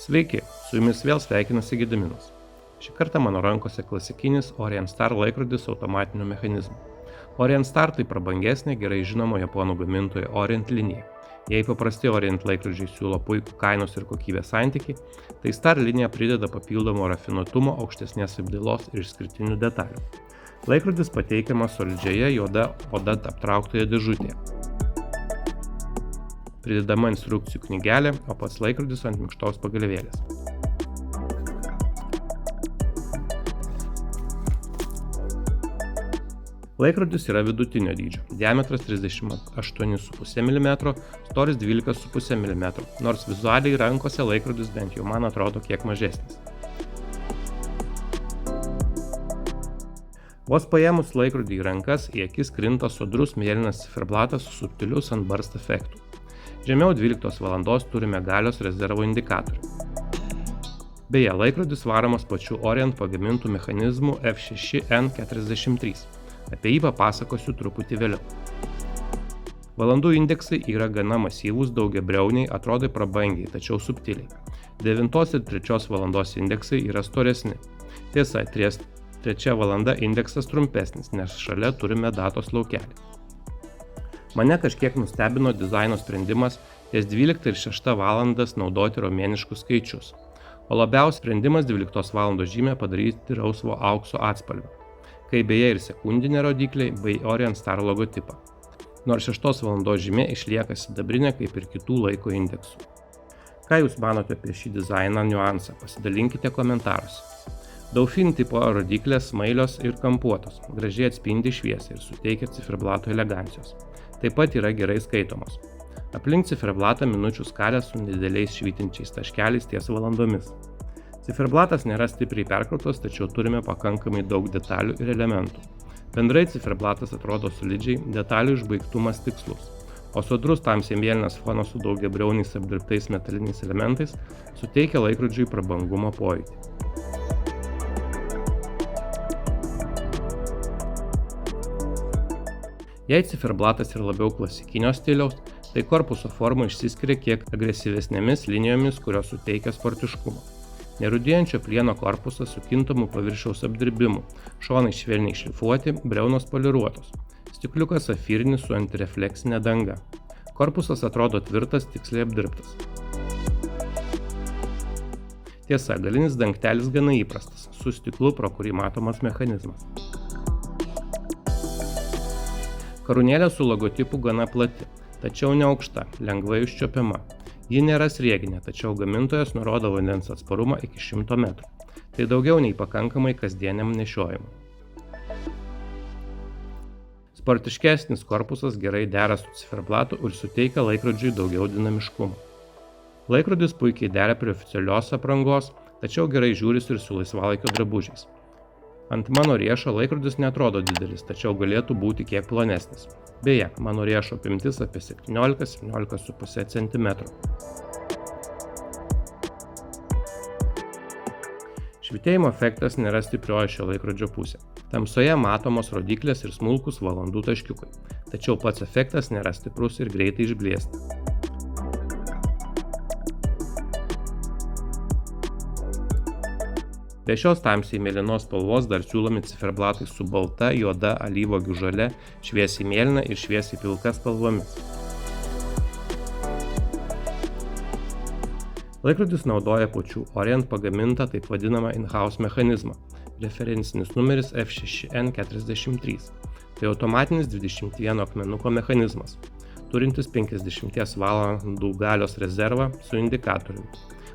Sveiki, su jumis vėl sveikinasi Gediminas. Šį kartą mano rankose klasikinis Orient Star laikrodis automatiniu mechanizmu. Orient Star tai prabangesnė, gerai žinomo japonų gamintojo Orient linija. Jei paprasti Orient laikrodžiai siūlo puikų kainos ir kokybės santykį, tai Star linija prideda papildomo rafinuotumo, aukštesnės apdailos ir išskirtinių detalių. Laikrodis pateikiamas solidžioje juoda oda aptrauktoje dėžutėje. Pridedama instrukcijų knygelė, o pats laikrodis ant minkštos pagalvėlės. Laikrodis yra vidutinio dydžio, diametras 38,5 mm, storis 12,5 mm, nors vizualiai rankose laikrodis bent jau man atrodo kiek mažesnis. Vos paėmus laikrodį į rankas, į akis krinta sodrus mėlynas ciferblatas su subtiliu sunburst efektu. Žemiau 12 valandos turime galios rezervo indikatorių. Beje, laikrodis varomas pačiu Orient pagamintų mechanizmų F6N43. Apie jį papasakosiu truputį vėliau. Valandų indeksai yra gana masyvūs, daugiabriauniai, atrodo prabangiai, tačiau subtiliai. 9 ir 3 valandos indeksai yra storesni. Tiesa, 3 valanda indeksas trumpesnis, nes šalia turime datos laukelį. Mane kažkiek nustebino dizaino sprendimas ties 12 ir 6 valandas naudoti romėniškus skaičius, o labiausiai sprendimas 12 valandos žymę padaryti rausvo aukso atspalviu, kai beje ir sekundinė rodikliai bei Orient Star logotipą, nors 6 valandos žymė išlieka sidabrinė kaip ir kitų laiko indeksų. Ką jūs manote apie šį dizainą niuansą, pasidalinkite komentaruose. Dauphin tipo rodiklės smailios ir kampuotos, gražiai atspindi šviesą ir suteikia ciferblato elegancijos. Taip pat yra gerai skaitomos. Aplink ciferblatą minučių skalė su nedideliais švytinčiais taškeliais ties valandomis. Ciferblatas nėra stipriai perkrautas, tačiau turime pakankamai daug detalių ir elementų. Bendrai ciferblatas atrodo solidžiai, detalių išbaigtumas tikslus, o sodrus tamsiai mėlynas fonas su daugiabriauniais apdirbtais metaliniais elementais suteikia laikrodžiui prabangumo pojūtį. Jei ciferblatas yra labiau klasikinio stiliaus, tai korpuso forma išsiskiria kiek agresyvesnėmis linijomis, kurios suteikia sportiškumo. Nerūdėjančio plieno korpusas su kintamu paviršiaus apdirbimu, šonai švelniai šlifuoti, briaunos poliruotos. Stikliukas safyrinis su antirefleksinė danga. Korpusas atrodo tvirtas, tiksliai apdirbtas. Tiesa, galinis dangtelis gana įprastas, su stiklu, pro kurį matomas mechanizmas. Karūnėlė su logotipu gana plati, tačiau neaukšta, lengvai užčiuopiama. Ji nėra srieginė, tačiau gamintojas nurodo vandens atsparumą iki 100 metrų. Tai daugiau nei pakankamai kasdieniam nešiojimui. Sportiškesnis korpusas gerai dera su ciferblatu ir suteikia laikrodžiui daugiau dinamiškumo. Laikrodis puikiai dera prie oficialios aprangos, tačiau gerai žiūrisi ir su laisvalaikio drabužiais. Ant mano riešo laikrodis neatrodo didelis, tačiau galėtų būti kiek plonesnis. Beje, mano riešo apimtis apie 17–17,5 cm. Švytėjimo efektas nėra stiprioji šio laikrodžio pusė. Tamsoje matomos rodiklės ir smulkus valandų taškiukai, tačiau pats efektas nėra stiprus ir greitai išblėsta. Be šios tamsiai mėlynos spalvos dar siūlomi ciferblatai su balta, juoda, alyvuogių žalia, šviesiai mėlyna ir šviesiai pilka spalvomis. Laikrodis naudoja pačių Orient pagamintą taip vadinamą in-house mechanizmą, referencinis numeris F6N43. Tai automatinis 21 akmenuko mechanizmas, turintis 50 valandų galios rezervą su indikatoriumi,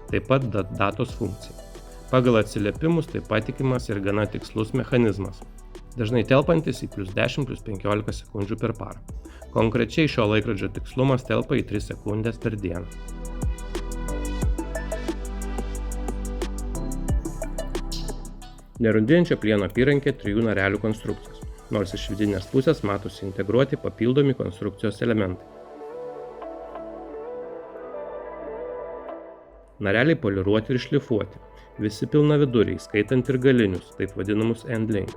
taip pat datos funkcija. Pagal atsiliepimus tai patikimas ir gana tikslus mechanizmas, dažnai telpantis į +10–15 sekundžių per parą. Konkrečiai šio laikrodžio tikslumas telpa į 3 sekundės per dieną. Nerūdėjančio plieno apyrankė 3 narelių konstrukcijos, nors iš vidinės pusės matosi integruoti papildomi konstrukcijos elementai. Nareliai poliruoti ir šlifuoti. Visi pilnaviduriai, skaitant ir galinius, taip vadinamus end-link.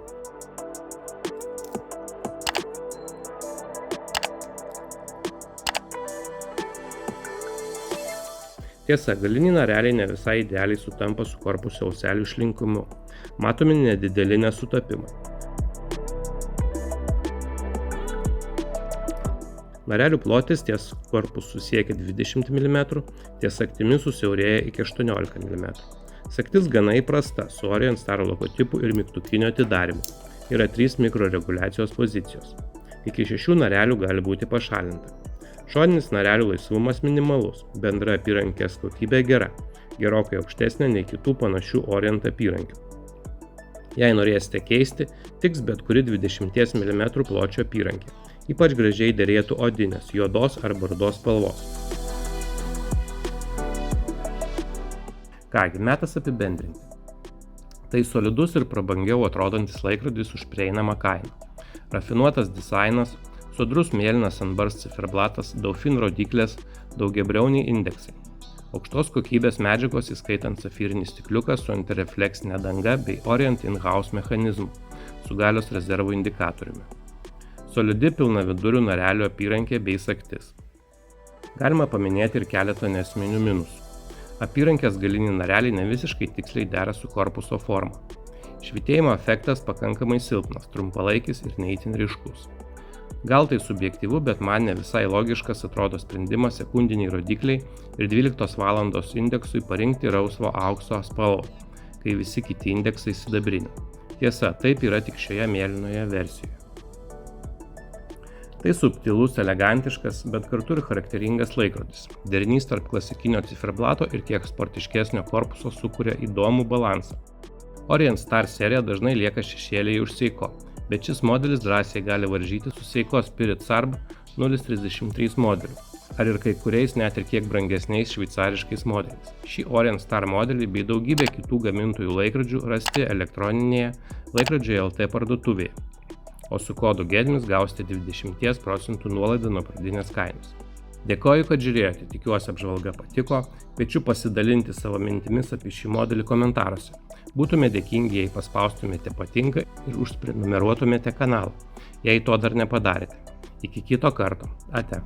Tiesa, galiniai nareliai ne visai idealiai sutampa su korpuso auselių išlinkumu. Matomi nedideli nesutapimai. Narelių plotis ties korpusu siekia 20 mm, ties sagtimis susiaurėja iki 18 mm. Sagtis gana įprasta, su Orient Star logotipu ir mygtukiniu atidarymu. Yra 3 mikroreguliacijos pozicijos. Iki 6 narelių gali būti pašalinta. Šoninis narelių laisvumas minimalus, bendra apyrankės kokybė gera, gerokai aukštesnė nei kitų panašių Orient apyrankių. Jei norėsite keisti, tiks bet kuri 20 mm pločio apyrankė. Ypač gražiai derėtų odinės, juodos arba rudos spalvos. Kągi, metas apibendrinti. Tai solidus ir prabangiau atrodantis laikrodis už prieinamą kainą. Rafinuotas dizainas, sodrus mėlynas Sunburst ciferblatas, Dauphine rodyklės, daugiabriauniai indeksai. Aukštos kokybės medžiagos, įskaitant safyrinį stikliuką su antirefleksinė danga bei Orient in-house mechanizmu su galios rezervo indikatoriumi. Solidi pilnavidurių narelių apyrankė bei sagtis. Galima paminėti ir keletą neesminių minusų. Apyrankės galiniai nareliai ne visiškai tiksliai dera su korpuso forma. Švytėjimo efektas pakankamai silpnas, trumpalaikis ir ne itin ryškus. Gal tai subjektyvu, bet man ne visai logiškas atrodo sprendimas sekundiniai rodikliai ir 12 valandos indeksui parinkti rausvo aukso spalvą, kai visi kiti indeksai sidabrini. Tiesa, taip yra tik šioje mėlynoje versijoje. Tai subtilus, elegantiškas, bet kartu ir charakteringas laikrodis. Derinys tarp klasikinio ciferblato ir kiek sportiškesnio korpuso sukuria įdomų balansą. Orient Star serija dažnai lieka šešėlyje už Seiko, bet šis modelis drąsiai gali varžyti su Seiko Spirit Sarb 033 modeliu, ar ir kai kuriais net ir kiek brangesniais šveicariškais modeliais. Šį Orient Star modelį bei daugybę kitų gamintojų laikrodžių rasti elektroninėje laikrodžiai LT parduotuvėje, o su kodu GEDMIS gausite 20% nuolaidą nuo pradinės kainos. Dėkoju, kad žiūrėjote, tikiuosi apžvalga patiko, kviečiu pasidalinti savo mintimis apie šį modelį komentaruose. Būtume dėkingi, jei paspaustumėte patinka ir užprenumeruotumėte kanalą, jei to dar nepadarėte. Iki kito karto. Ate.